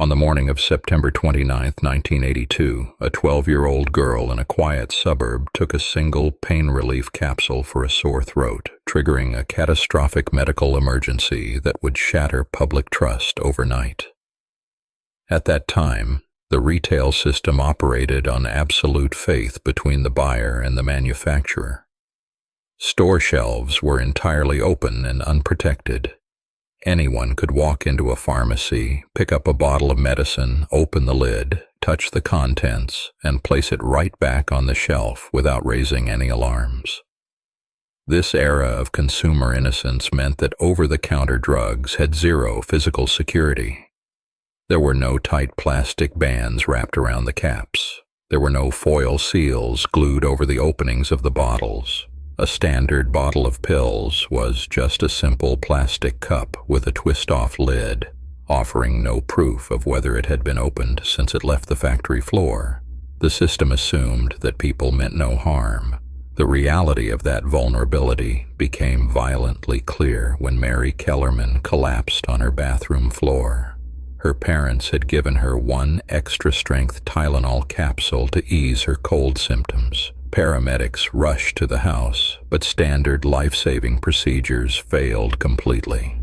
On the morning of September 29, 1982, a 12-year-old girl in a quiet suburb took a single pain relief capsule for a sore throat, triggering a catastrophic medical emergency that would shatter public trust overnight. At that time, the retail system operated on absolute faith between the buyer and the manufacturer. Store shelves were entirely open and unprotected. Anyone could walk into a pharmacy, pick up a bottle of medicine, open the lid, touch the contents, and place it right back on the shelf without raising any alarms. This era of consumer innocence meant that over-the-counter drugs had zero physical security. There were no tight plastic bands wrapped around the caps. There were no foil seals glued over the openings of the bottles. A standard bottle of pills was just a simple plastic cup with a twist-off lid, offering no proof of whether it had been opened since it left the factory floor. The system assumed that people meant no harm. The reality of that vulnerability became violently clear when Mary Kellerman collapsed on her bathroom floor. Her parents had given her one extra-strength Tylenol capsule to ease her cold symptoms. Paramedics rushed to the house, but standard life-saving procedures failed completely.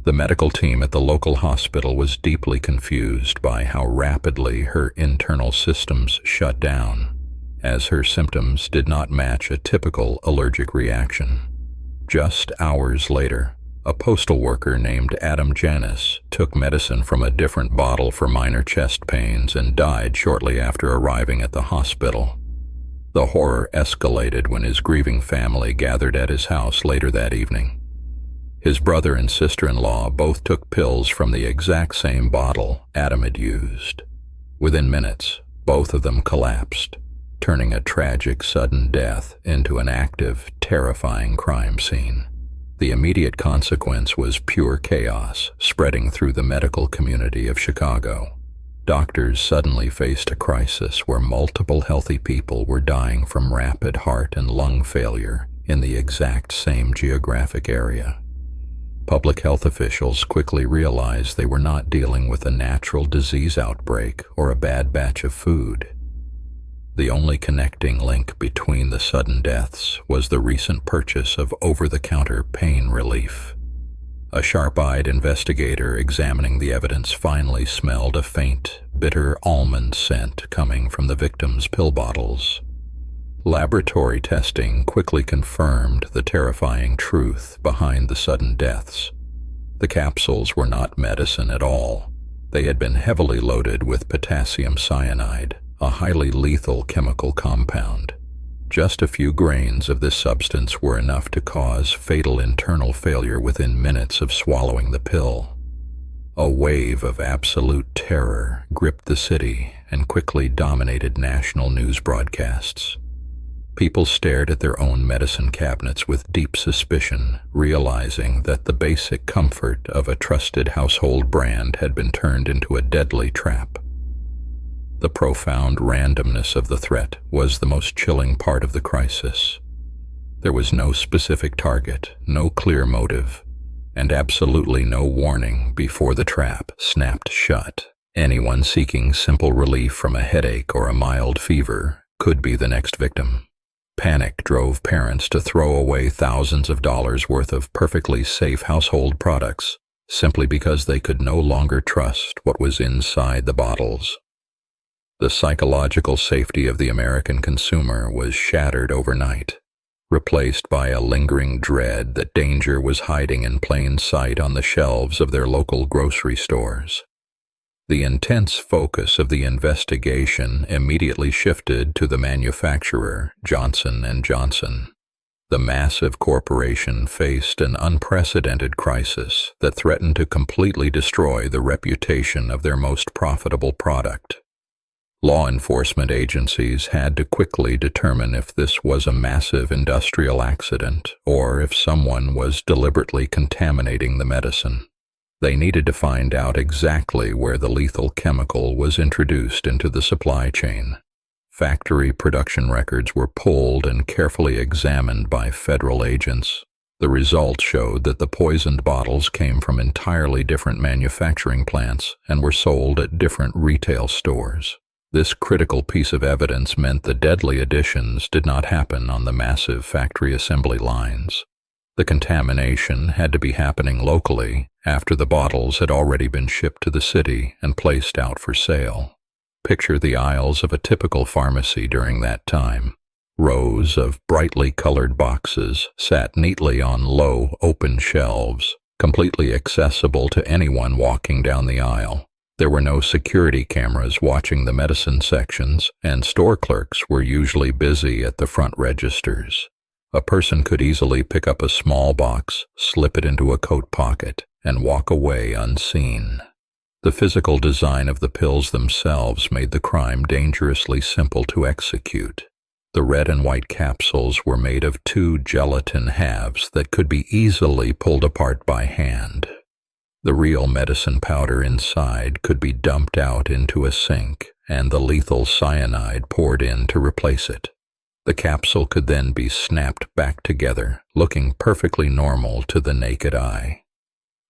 The medical team at the local hospital was deeply confused by how rapidly her internal systems shut down, as her symptoms did not match a typical allergic reaction. Just hours later, a postal worker named Adam Janis took medicine from a different bottle for minor chest pains and died shortly after arriving at the hospital. The horror escalated when his grieving family gathered at his house later that evening. His brother and sister-in-law both took pills from the exact same bottle Adam had used. Within minutes, both of them collapsed, turning a tragic sudden death into an active, terrifying crime scene. The immediate consequence was pure chaos spreading through the medical community of Chicago. Doctors suddenly faced a crisis where multiple healthy people were dying from rapid heart and lung failure in the exact same geographic area. Public health officials quickly realized they were not dealing with a natural disease outbreak or a bad batch of food. The only connecting link between the sudden deaths was the recent purchase of over-the-counter pain relief. A sharp-eyed investigator examining the evidence finally smelled a faint, bitter almond scent coming from the victims' pill bottles. Laboratory testing quickly confirmed the terrifying truth behind the sudden deaths. The capsules were not medicine at all. They had been heavily loaded with potassium cyanide, a highly lethal chemical compound. Just a few grains of this substance were enough to cause fatal internal failure within minutes of swallowing the pill. A wave of absolute terror gripped the city and quickly dominated national news broadcasts. People stared at their own medicine cabinets with deep suspicion, realizing that the basic comfort of a trusted household brand had been turned into a deadly trap. The profound randomness of the threat was the most chilling part of the crisis. There was no specific target, no clear motive, and absolutely no warning before the trap snapped shut. Anyone seeking simple relief from a headache or a mild fever could be the next victim. Panic drove parents to throw away thousands of dollars worth of perfectly safe household products simply because they could no longer trust what was inside the bottles. The psychological safety of the American consumer was shattered overnight, replaced by a lingering dread that danger was hiding in plain sight on the shelves of their local grocery stores. The intense focus of the investigation immediately shifted to the manufacturer, Johnson & Johnson. The massive corporation faced an unprecedented crisis that threatened to completely destroy the reputation of their most profitable product. Law enforcement agencies had to quickly determine if this was a massive industrial accident or if someone was deliberately contaminating the medicine. They needed to find out exactly where the lethal chemical was introduced into the supply chain. Factory production records were pulled and carefully examined by federal agents. The results showed that the poisoned bottles came from entirely different manufacturing plants and were sold at different retail stores. This critical piece of evidence meant the deadly additions did not happen on the massive factory assembly lines. The contamination had to be happening locally after the bottles had already been shipped to the city and placed out for sale. Picture the aisles of a typical pharmacy during that time. Rows of brightly colored boxes sat neatly on low, open shelves, completely accessible to anyone walking down the aisle. There were no security cameras watching the medicine sections, and store clerks were usually busy at the front registers. A person could easily pick up a small box, slip it into a coat pocket, and walk away unseen. The physical design of the pills themselves made the crime dangerously simple to execute. The red and white capsules were made of two gelatin halves that could be easily pulled apart by hand. The real medicine powder inside could be dumped out into a sink, and the lethal cyanide poured in to replace it. The capsule could then be snapped back together, looking perfectly normal to the naked eye.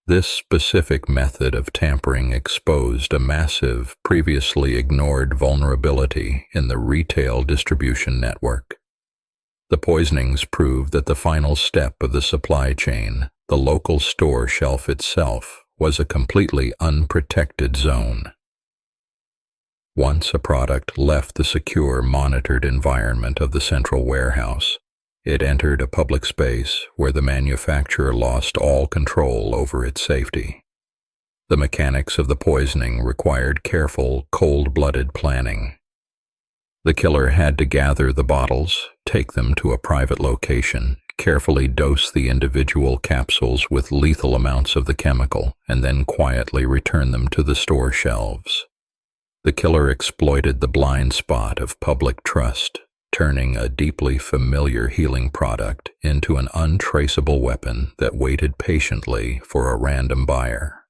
This specific method of tampering exposed a massive, previously ignored vulnerability in the retail distribution network. The poisonings proved that the final step of the supply chain, the local store shelf itself, was a completely unprotected zone. Once a product left the secure, monitored environment of the central warehouse, it entered a public space where the manufacturer lost all control over its safety. The mechanics of the poisoning required careful, cold-blooded planning. The killer had to gather the bottles, take them to a private location, carefully dose the individual capsules with lethal amounts of the chemical, and then quietly return them to the store shelves. The killer exploited the blind spot of public trust, turning a deeply familiar healing product into an untraceable weapon that waited patiently for a random buyer.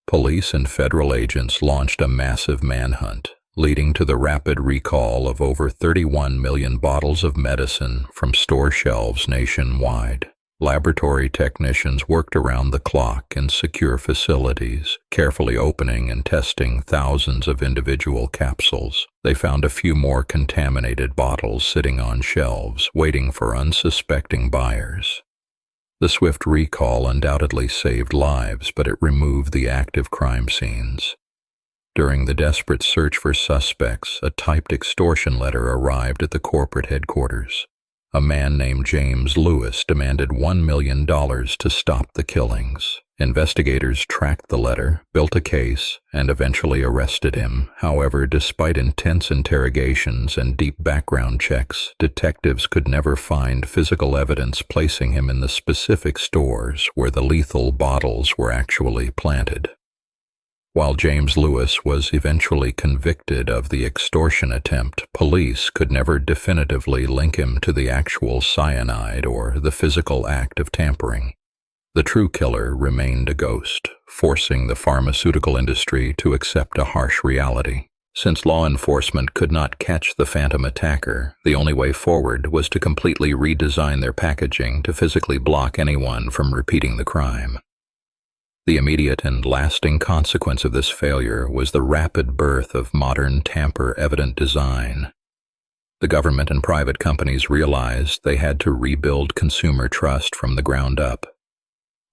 Police and federal agents launched a massive manhunt, leading to the rapid recall of over 31 million bottles of medicine from store shelves nationwide. Laboratory technicians worked around the clock in secure facilities, carefully opening and testing thousands of individual capsules. They found a few more contaminated bottles sitting on shelves, waiting for unsuspecting buyers. The swift recall undoubtedly saved lives, but it removed the active crime scenes. During the desperate search for suspects, a typed extortion letter arrived at the corporate headquarters. A man named James Lewis demanded $1 million to stop the killings. Investigators tracked the letter, built a case, and eventually arrested him. However, despite intense interrogations and deep background checks, detectives could never find physical evidence placing him in the specific stores where the lethal bottles were actually planted. While James Lewis was eventually convicted of the extortion attempt, police could never definitively link him to the actual cyanide or the physical act of tampering. The true killer remained a ghost, forcing the pharmaceutical industry to accept a harsh reality. Since law enforcement could not catch the phantom attacker, the only way forward was to completely redesign their packaging to physically block anyone from repeating the crime. The immediate and lasting consequence of this failure was the rapid birth of modern tamper-evident design. The government and private companies realized they had to rebuild consumer trust from the ground up.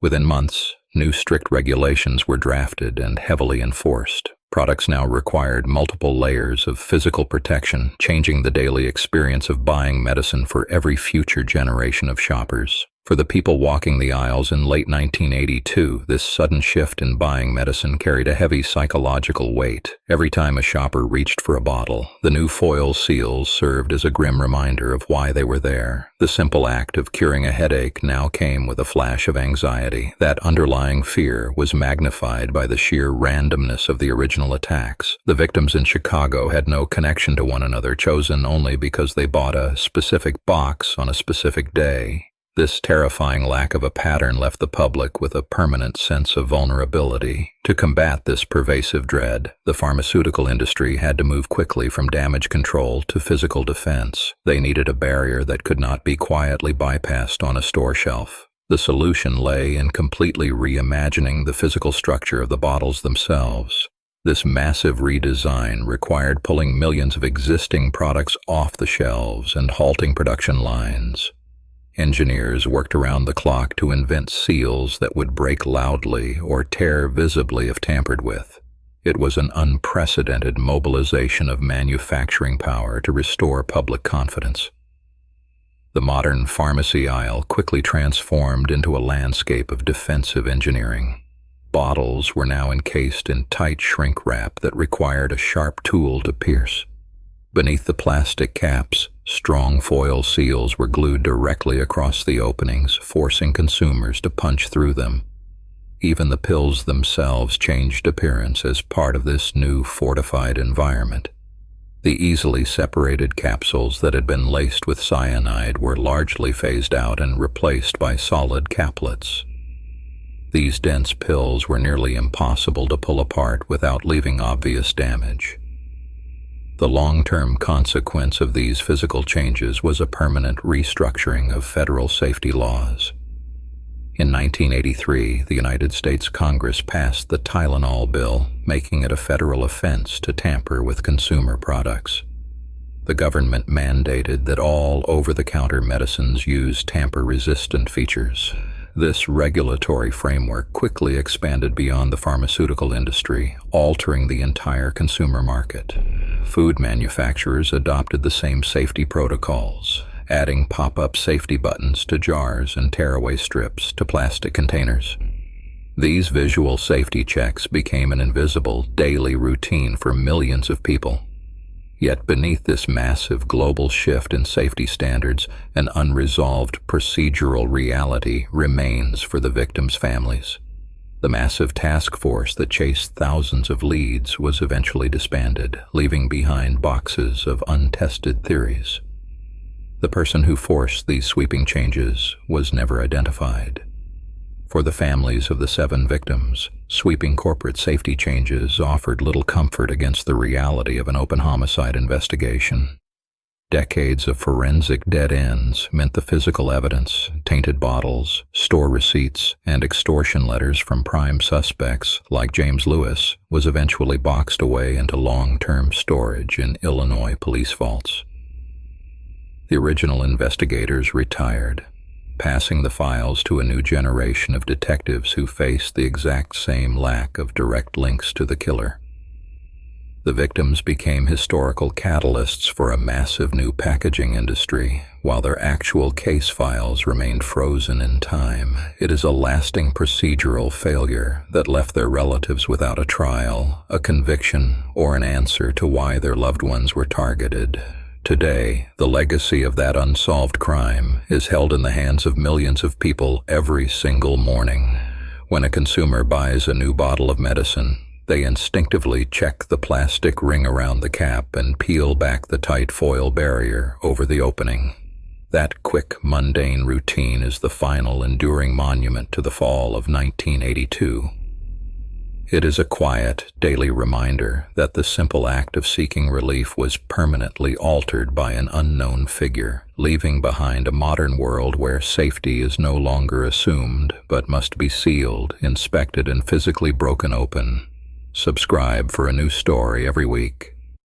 Within months, new strict regulations were drafted and heavily enforced. Products now required multiple layers of physical protection, changing the daily experience of buying medicine for every future generation of shoppers. For the people walking the aisles in late 1982, this sudden shift in buying medicine carried a heavy psychological weight. Every time a shopper reached for a bottle, the new foil seals served as a grim reminder of why they were there. The simple act of curing a headache now came with a flash of anxiety. That underlying fear was magnified by the sheer randomness of the original attacks. The victims in Chicago had no connection to one another, chosen only because they bought a specific box on a specific day. This terrifying lack of a pattern left the public with a permanent sense of vulnerability. To combat this pervasive dread, the pharmaceutical industry had to move quickly from damage control to physical defense. They needed a barrier that could not be quietly bypassed on a store shelf. The solution lay in completely reimagining the physical structure of the bottles themselves. This massive redesign required pulling millions of existing products off the shelves and halting production lines. Engineers worked around the clock to invent seals that would break loudly or tear visibly if tampered with. It was an unprecedented mobilization of manufacturing power to restore public confidence. The modern pharmacy aisle quickly transformed into a landscape of defensive engineering. Bottles were now encased in tight shrink wrap that required a sharp tool to pierce. Beneath the plastic caps, strong foil seals were glued directly across the openings, forcing consumers to punch through them. Even the pills themselves changed appearance as part of this new fortified environment. The easily separated capsules that had been laced with cyanide were largely phased out and replaced by solid caplets. These dense pills were nearly impossible to pull apart without leaving obvious damage. The long-term consequence of these physical changes was a permanent restructuring of federal safety laws. In 1983, the United States Congress passed the Tylenol bill, making it a federal offense to tamper with consumer products. The government mandated that all over-the-counter medicines use tamper-resistant features. This regulatory framework quickly expanded beyond the pharmaceutical industry, altering the entire consumer market. Food manufacturers adopted the same safety protocols, adding pop-up safety buttons to jars and tearaway strips to plastic containers. These visual safety checks became an invisible, daily routine for millions of people. Yet beneath this massive global shift in safety standards, an unresolved procedural reality remains for the victims' families. The massive task force that chased thousands of leads was eventually disbanded, leaving behind boxes of untested theories. The person who forced these sweeping changes was never identified. For the families of the 7 victims, sweeping corporate safety changes offered little comfort against the reality of an open homicide investigation. Decades of forensic dead ends meant the physical evidence, tainted bottles, store receipts, and extortion letters from prime suspects like James Lewis was eventually boxed away into long-term storage in Illinois police vaults. The original investigators retired, passing the files to a new generation of detectives who faced the exact same lack of direct links to the killer. The victims became historical catalysts for a massive new packaging industry, while their actual case files remained frozen in time. It is a lasting procedural failure that left their relatives without a trial, a conviction, or an answer to why their loved ones were targeted. Today, the legacy of that unsolved crime is held in the hands of millions of people every single morning. When a consumer buys a new bottle of medicine, they instinctively check the plastic ring around the cap and peel back the tight foil barrier over the opening. That quick, mundane routine is the final enduring monument to the fall of 1982. It is a quiet, daily reminder that the simple act of seeking relief was permanently altered by an unknown figure, leaving behind a modern world where safety is no longer assumed, but must be sealed, inspected, and physically broken open. Subscribe for a new story every week.